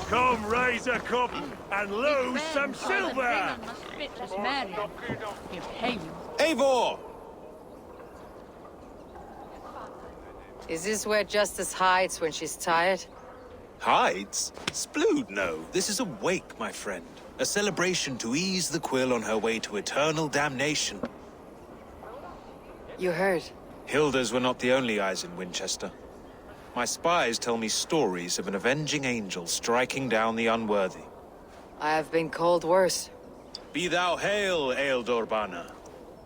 Come, raise a cup and lose some silver! Eivor! Is this where Justice hides when she's tired? Hides? Splood, no. This is a wake, my friend. A celebration to ease the quill on her way to eternal damnation. You heard. Hilda's were not the only eyes in Winchester. My spies tell me stories of an avenging angel striking down the unworthy. I have been called worse. Be thou hail, Eildorbana.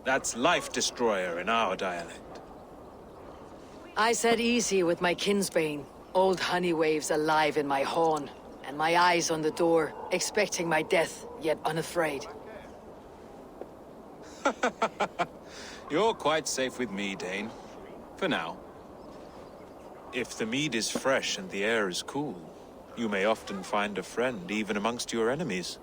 That's life destroyer in our dialect. I said easy with my kinsbane. Old honey waves alive in my horn, and my eyes on the door, expecting my death, yet unafraid. You're quite safe with me, Dane. For now. If the mead is fresh and the air is cool, you may often find a friend even amongst your enemies.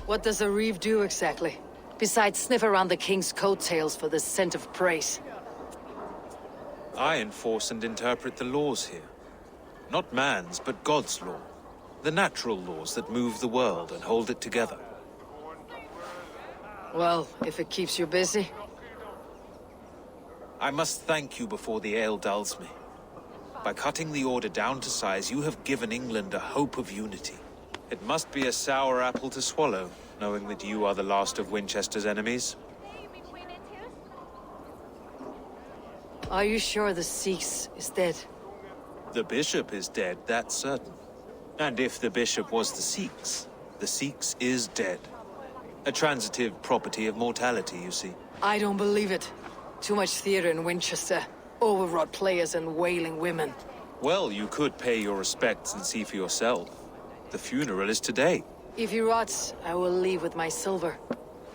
What does a reeve do exactly? Besides sniff around the king's coattails for the scent of praise. I enforce and interpret the laws here. Not man's, but God's law. The natural laws that move the world and hold it together. Well, if it keeps you busy. I must thank you before the ale dulls me. By cutting the order down to size, you have given England a hope of unity. It must be a sour apple to swallow, knowing that you are the last of Winchester's enemies. Are you sure the Seax is dead? The bishop is dead, that's certain. And if the bishop was the Seax is dead. A transitive property of mortality, you see. I don't believe it. Too much theater in Winchester. Overwrought players and wailing women. Well, you could pay your respects and see for yourself. The funeral is today. If he rots, I will leave with my silver.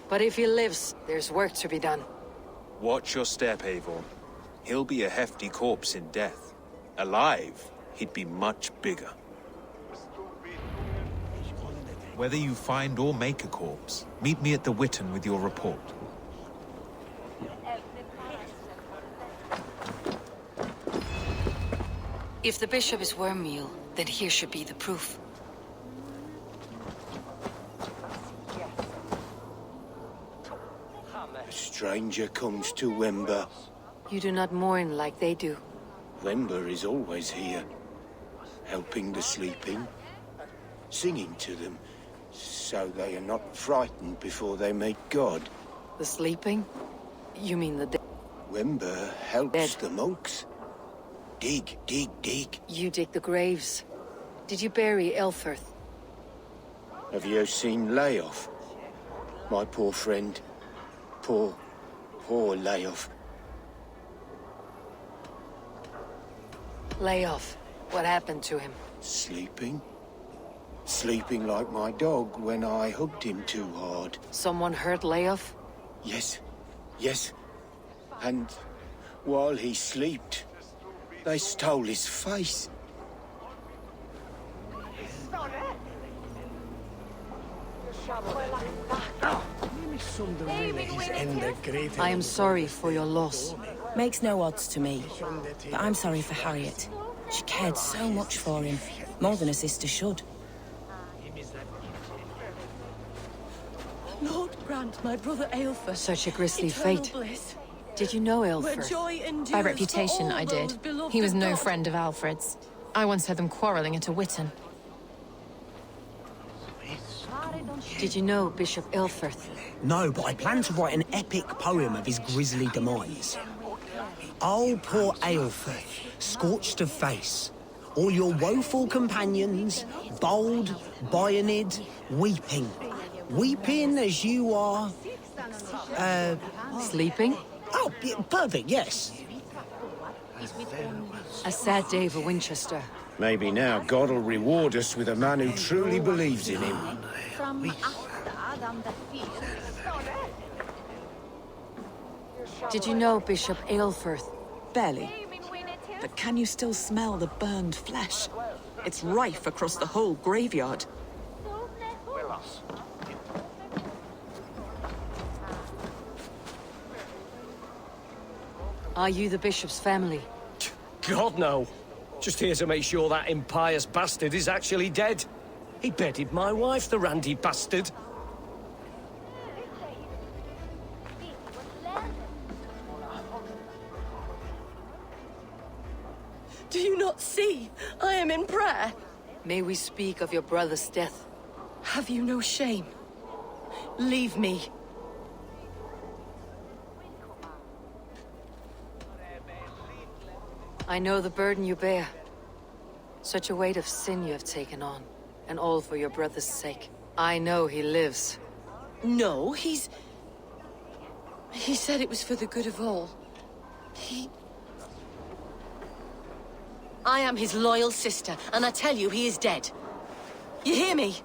But if he lives, there's work to be done. Watch your step, Eivor. He'll be a hefty corpse in death. Alive, he'd be much bigger. Whether you find or make a corpse, meet me at the Witten with your report. If the bishop is wormmeal, then here should be the proof. A stranger comes to Wember. You do not mourn like they do. Wember is always here, helping the sleeping, singing to them, so they are not frightened before they meet God. The sleeping? You mean the dead? Wember helps the monks. Dig, dig, dig. You dig the graves. Did you bury Elfirth? Have you seen Layoff? My poor friend. Poor Layoff. Lay off. What happened to him? Sleeping? Sleeping like my dog when I hugged him too hard. Someone hurt Layoff? Yes. And while he slept, they stole his face. I am sorry for your loss. Makes no odds to me. But I'm sorry for Harriet. She cared so much for him, more than a sister should. Lord grant my brother Aelfir Such a grisly eternal fate. bliss, Did you know where Elfirth? joy endures By for reputation, all I did. those beloved He was no of God. friend of Alfred's. I once heard them quarreling at a Witten. Did you know Bishop Elfirth? No, but I plan to write an epic poem of his grisly demise. Oh, poor Aelfir, scorched of face. All your woeful companions, bold, bayoneted, weeping. Weeping as you are... Sleeping? Oh, perfect, yes. A sad day for Winchester. Maybe now God will reward us with a man who truly believes in him. Did you know Bishop Aelfirth? Barely. But can you still smell the burned flesh? It's rife across the whole graveyard. Are you the bishop's family? God, no. Just here to make sure that impious bastard is actually dead. He bedded my wife, the randy bastard. Do you not see? I am in prayer. May we speak of your brother's death? Have you no shame? Leave me. I know the burden you bear. Such a weight of sin you have taken on, and all for your brother's sake. I know he lives. No, He said it was for the good of all. I am his loyal sister, and I tell you, he is dead. You hear me?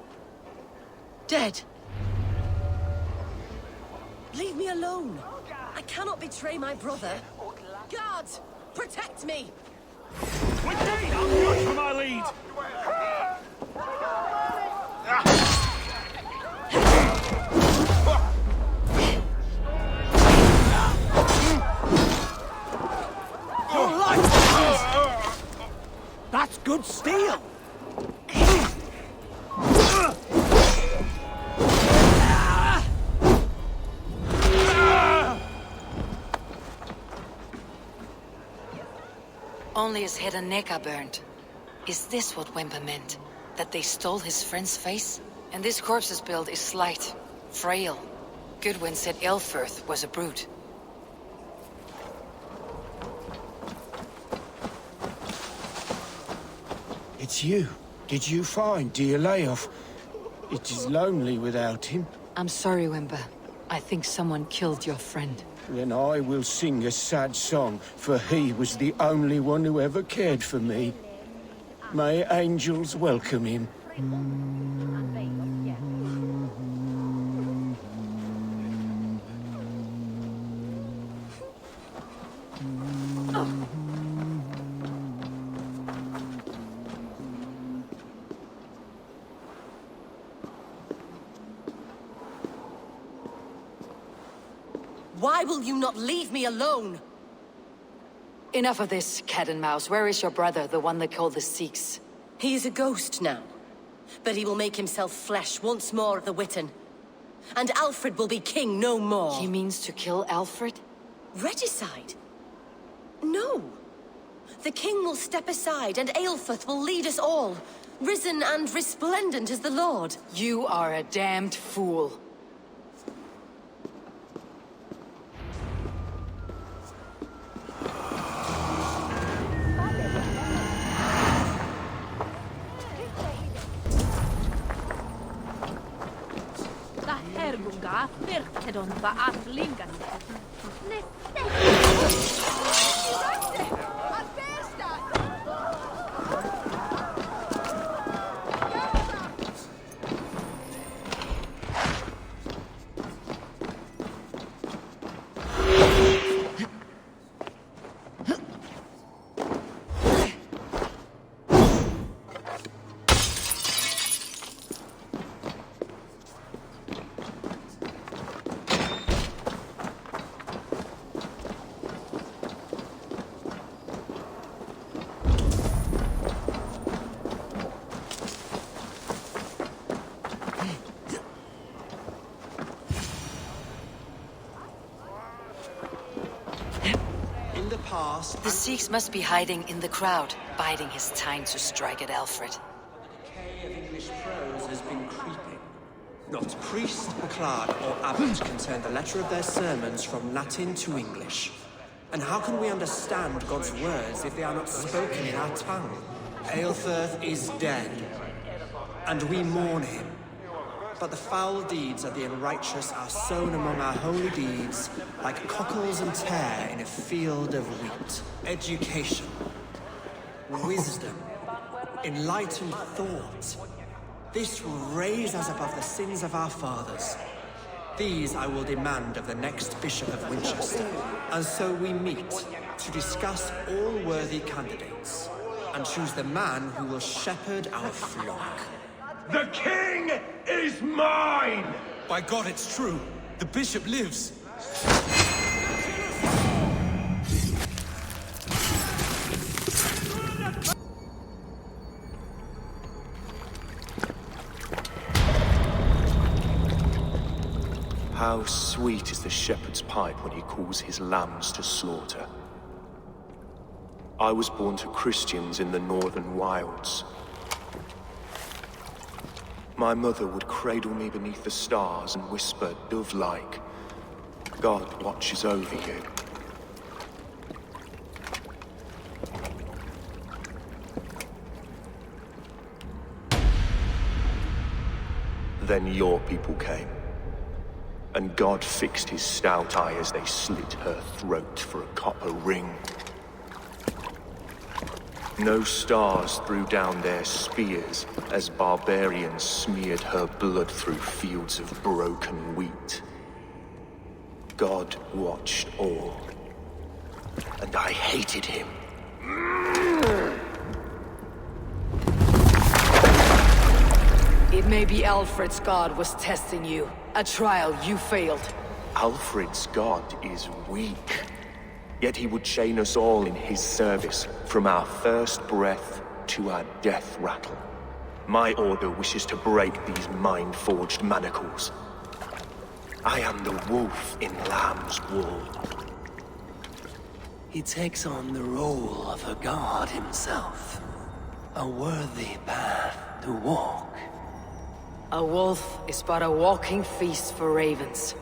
Dead. Leave me alone. I cannot betray my brother. Guards, protect me! Wait, I'll judge for my lead! Your life! That's good steel! Only his head and neck are burned. Is this what Wimper meant? That they stole his friend's face? And this corpse's build is slight, frail. Goodwin said Elfirth was a brute. It's you. Did you find dear Layoff? It is lonely without him. I'm sorry, Wimper. I think someone killed your friend. Then I will sing a sad song, for he was the only one who ever cared for me. May angels welcome him. Why will you not leave me alone? Enough of this, cat and mouse. Where is your brother, the one they call the Seax? He is a ghost now. But he will make himself flesh once more at the Witten. And Alfred will be king no more. He means to kill Alfred? Regicide? No. The king will step aside and Aelfirth will lead us all. Risen and resplendent as the Lord. You are a damned fool. The Seax must be hiding in the crowd, biding his time to strike at Alfred. The decay of English prose has been creeping. Not priest, clerk, or abbot can turn the letter of their sermons from Latin to English. And how can we understand God's words if they are not spoken in our tongue? Aelfirth is dead, and we mourn him. But the foul deeds of the unrighteous are sown among our holy deeds, like cockles and tare in a field of wheat. Education, wisdom, enlightened thought. This will raise us above the sins of our fathers. These I will demand of the next Bishop of Winchester. And so we meet to discuss all worthy candidates, and choose the man who will shepherd our flock. The king is mine! By God, it's true. The bishop lives. How sweet is the shepherd's pipe when he calls his lambs to slaughter. I was born to Christians in the northern wilds. My mother would cradle me beneath the stars and whisper, dove-like, God watches over you. Then your people came, and God fixed his stout eye as they slit her throat for a copper ring. No stars threw down their spears as barbarians smeared her blood through fields of broken wheat. God watched all, and I hated him. It may be Alfred's god was testing you. A trial you failed. Alfred's god is weak. Yet he would chain us all in his service, from our first breath to our death rattle. My order wishes to break these mind-forged manacles. I am the wolf in lamb's wool. He takes on the role of a god himself. A worthy path to walk. A wolf is but a walking feast for ravens.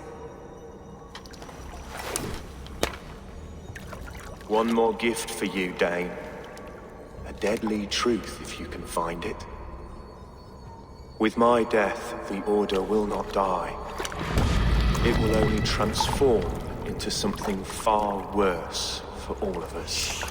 One more gift for you, Dane. A deadly truth, if you can find it. With my death, the Order will not die. It will only transform into something far worse for all of us.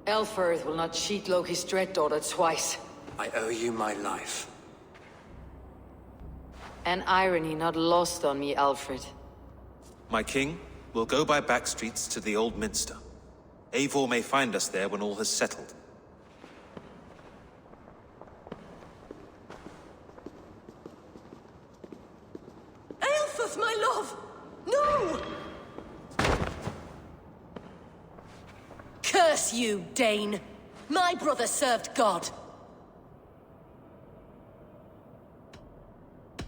Elfirth will not cheat Loki's dread daughter twice. I owe you my life. An irony not lost on me, Alfred. My king, we'll go by back streets to the Old Minster. Eivor may find us there when all has settled. Aelfirth, my love! No! Curse you, Dane! My brother served God.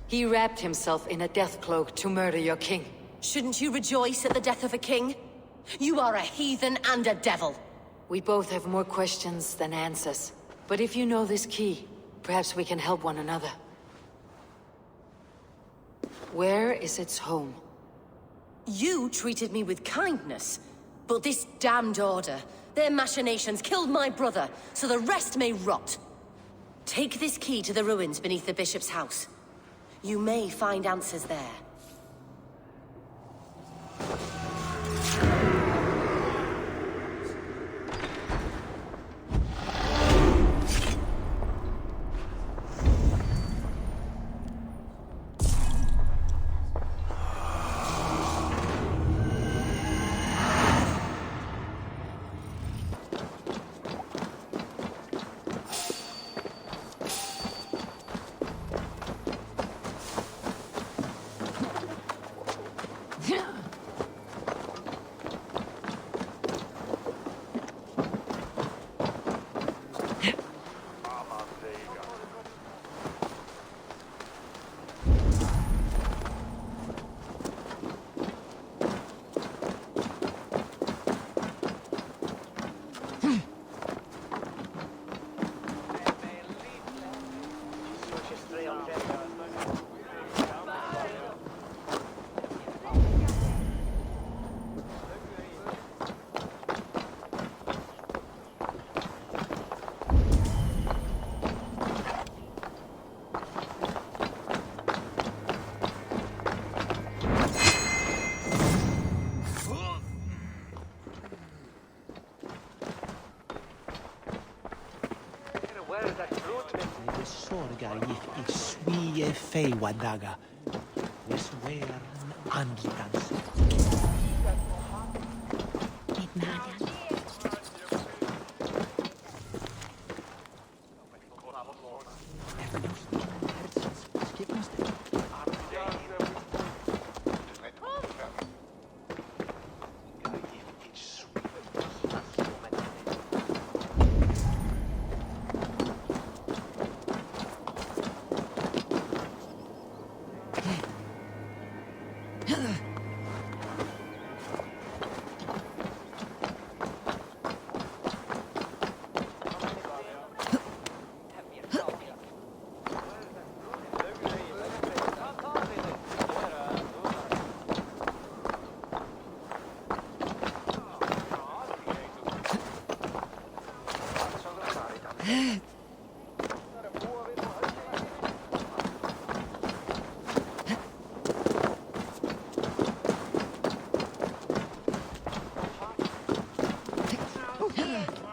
He wrapped himself in a death cloak to murder your king. Shouldn't you rejoice at the death of a king? You are a heathen and a devil. We both have more questions than answers. But if you know this key, perhaps we can help one another. Where is its home? You treated me with kindness, but this damned Order, their machinations killed my brother, so the rest may rot. Take this key to the ruins beneath the bishop's house. You may find answers there. Fei wadaga. Wesweer andans.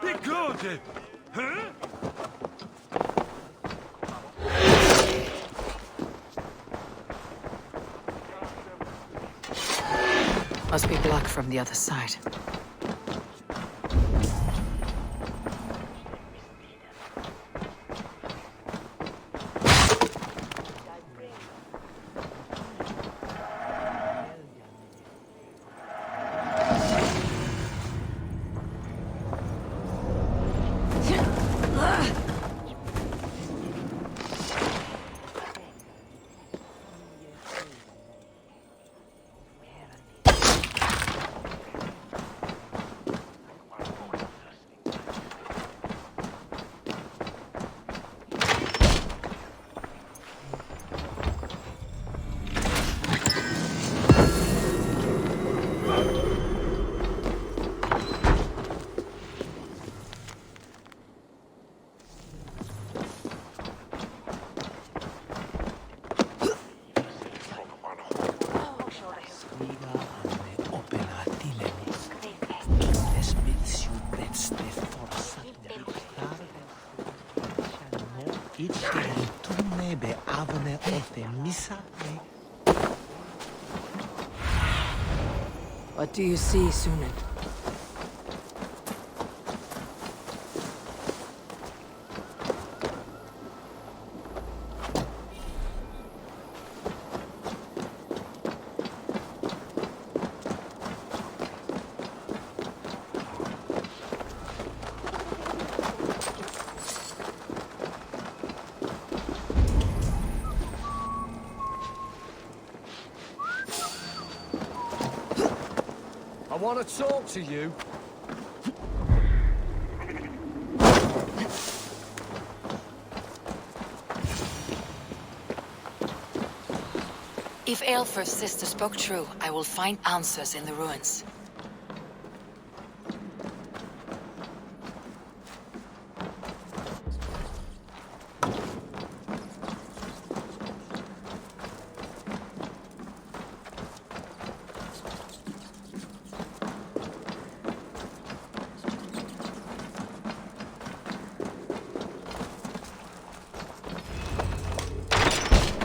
Recorded! Huh? Must be blocked from the other side. What do you see, Sunan? I want to talk to you. If Aelfir's sister spoke true, I will find answers in the ruins.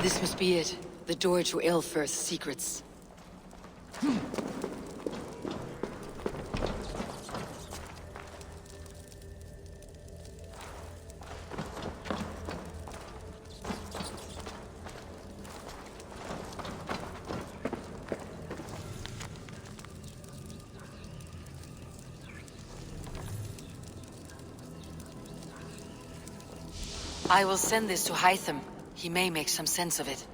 This must be it. The door to Aelfir's secrets. I will send this to Hytham. He may make some sense of it.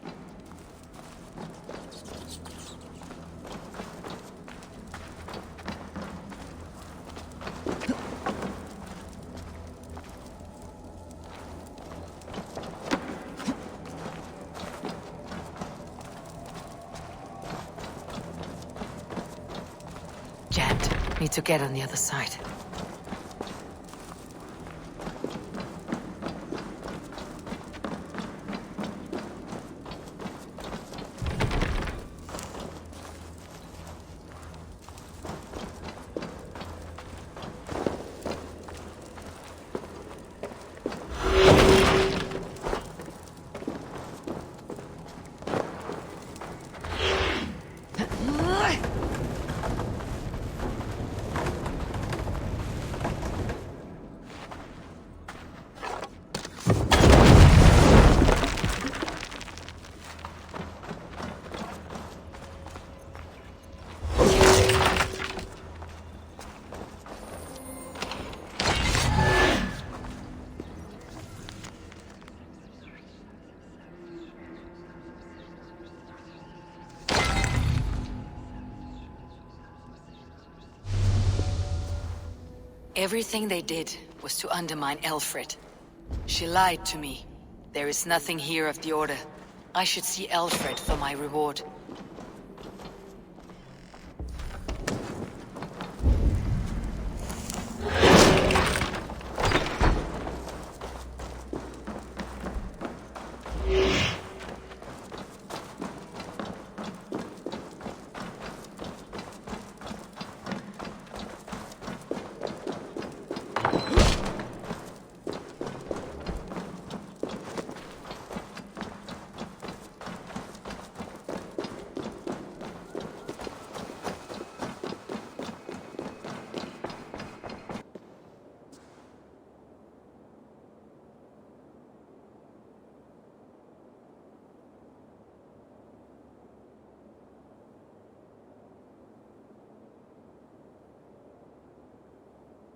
Jammed. Need to get on the other side. Everything they did was to undermine Alfred. She lied to me. There is nothing here of the Order. I should see Alfred for my reward.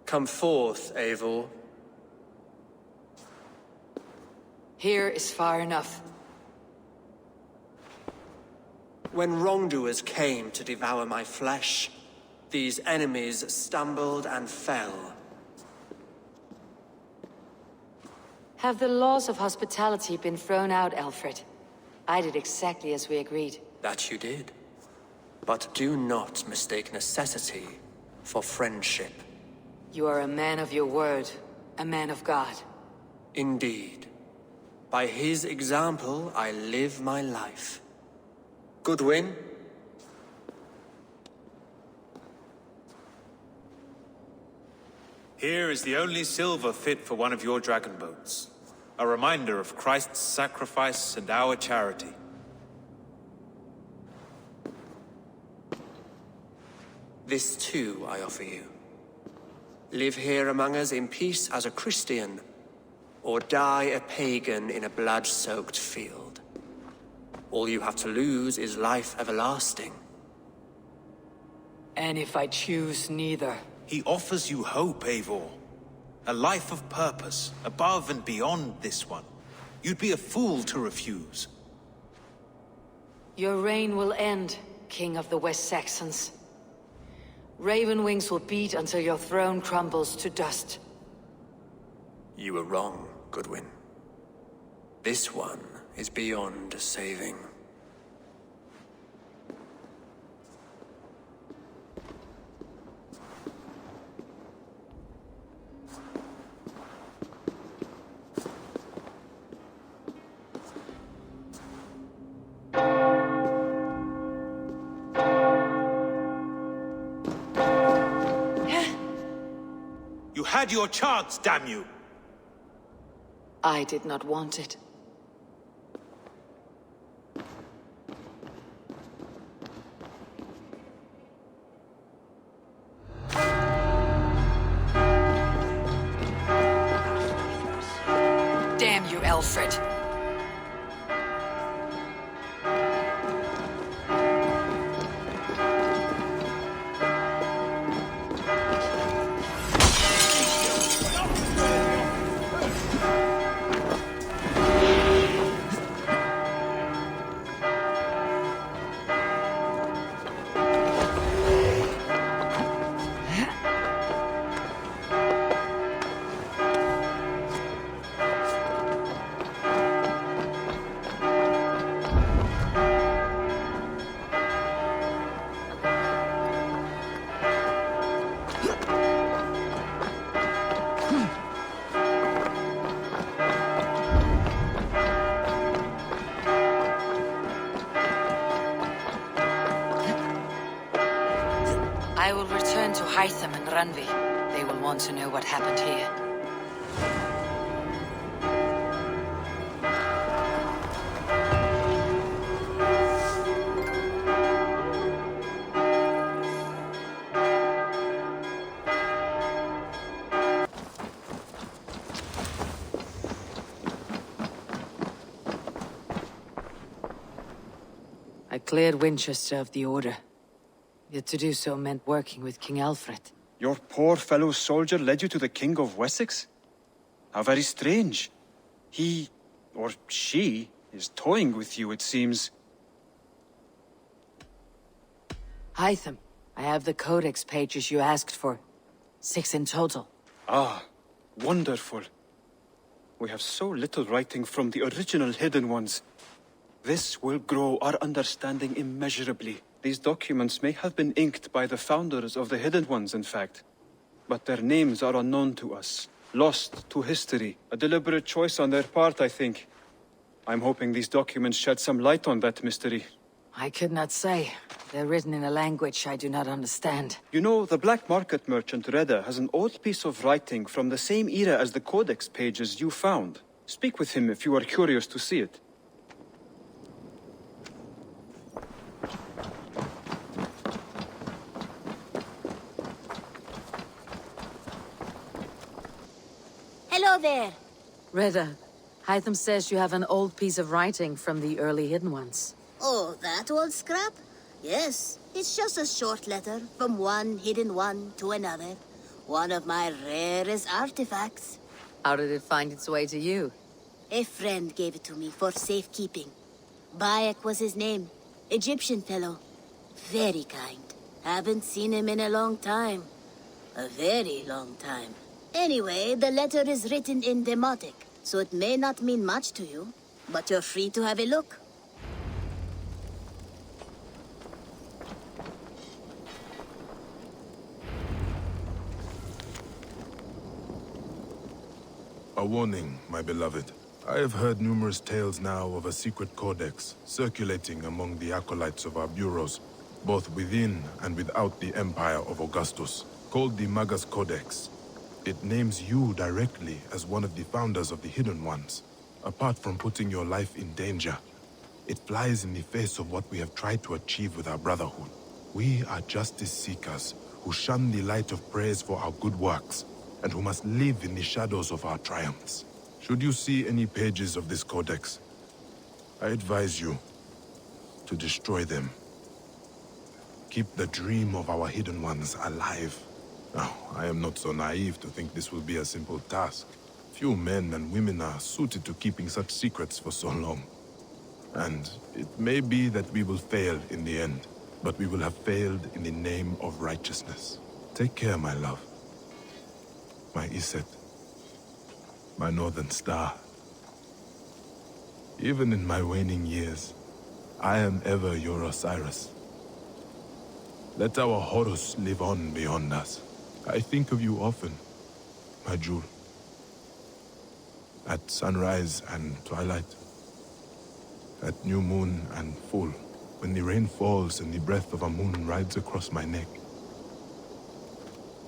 Come forth, Eivor. Here is far enough. When wrongdoers came to devour my flesh, these enemies stumbled and fell. Have the laws of hospitality been thrown out, Alfred? I did exactly as we agreed. That you did. But do not mistake necessity for friendship. You are a man of your word, a man of God. Indeed. By his example, I live my life. Goodwin? Here is the only silver fit for one of your dragon boats. A reminder of Christ's sacrifice and our charity. This too I offer you. Live here among us in peace as a Christian, or die a pagan in a blood-soaked field. All you have to lose is life everlasting. And if I choose neither? He offers you hope, Eivor. A life of purpose, above and beyond this one. You'd be a fool to refuse. Your reign will end, King of the West Saxons. Raven wings will beat until your throne crumbles to dust. You were wrong, Goodwin. This one is beyond saving. You had your chance, damn you! I did not want it. Damn you, Alfred. I will return to Hytham and Randvi. They will want to know what happened here. I cleared Wincestre of the Order. Yet to do so meant working with King Alfred. Your poor fellow soldier led you to the King of Wessex? How very strange. He, or she, is toying with you, it seems. Hytham, I have the codex pages you asked for. 6 in total. Ah, wonderful. We have so little writing from the original Hidden Ones. This will grow our understanding immeasurably. These documents may have been inked by the founders of the Hidden Ones, in fact. But their names are unknown to us, lost to history. A deliberate choice on their part, I think. I'm hoping these documents shed some light on that mystery. I could not say. They're written in a language I do not understand. You know, the black market merchant Reda has an old piece of writing from the same era as the codex pages you found. Speak with him if you are curious to see it. Hello there. Reda, Hytham says you have an old piece of writing from the early Hidden Ones. Oh, that old scrap? Yes, it's just a short letter from one Hidden One to another. One of my rarest artifacts. How did it find its way to you? A friend gave it to me for safekeeping. Bayek was his name. Egyptian fellow. Very kind. Haven't seen him in a long time. A very long time. Anyway, the letter is written in Demotic, so it may not mean much to you. But you're free to have a look. A warning, my beloved. I have heard numerous tales now of a secret codex circulating among the acolytes of our bureaus, both within and without the Empire of Augustus, called the Magus Codex. It names you directly as one of the founders of the Hidden Ones. Apart from putting your life in danger, it flies in the face of what we have tried to achieve with our brotherhood. We are justice seekers who shun the light of praise for our good works, and who must live in the shadows of our triumphs. Should you see any pages of this codex, I advise you to destroy them. Keep the dream of our Hidden Ones alive. Now, I am not so naive to think this will be a simple task. Few men and women are suited to keeping such secrets for so long. And it may be that we will fail in the end, but we will have failed in the name of righteousness. Take care, my love. My Iset, my northern star. Even in my waning years, I am ever your Osiris. Let our Horus live on beyond us. I think of you often, my jewel. At sunrise and twilight. At new moon and full, when the rain falls and the breath of a moon rides across my neck.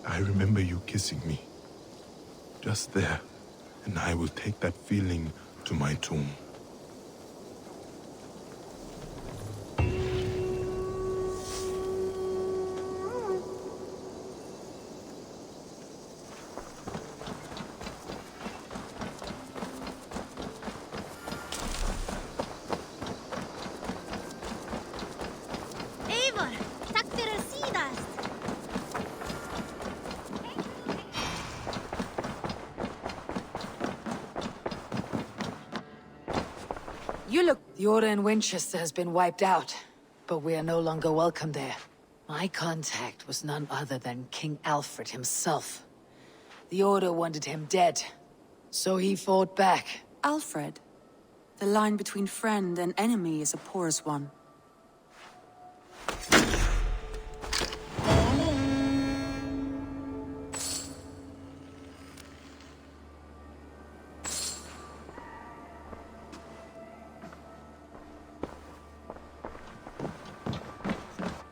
I remember you kissing me. Just there, and I will take that feeling to my tomb. You look... The order in Wincestre has been wiped out, but we are no longer welcome there. My contact was none other than King Alfred himself. The order wanted him dead, so he fought back. Alfred? The line between friend and enemy is a porous one.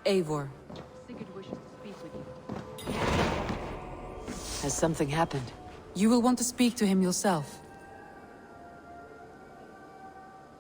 Eivor. Sigurd wishes to speak with you. Has something happened? You will want to speak to him yourself.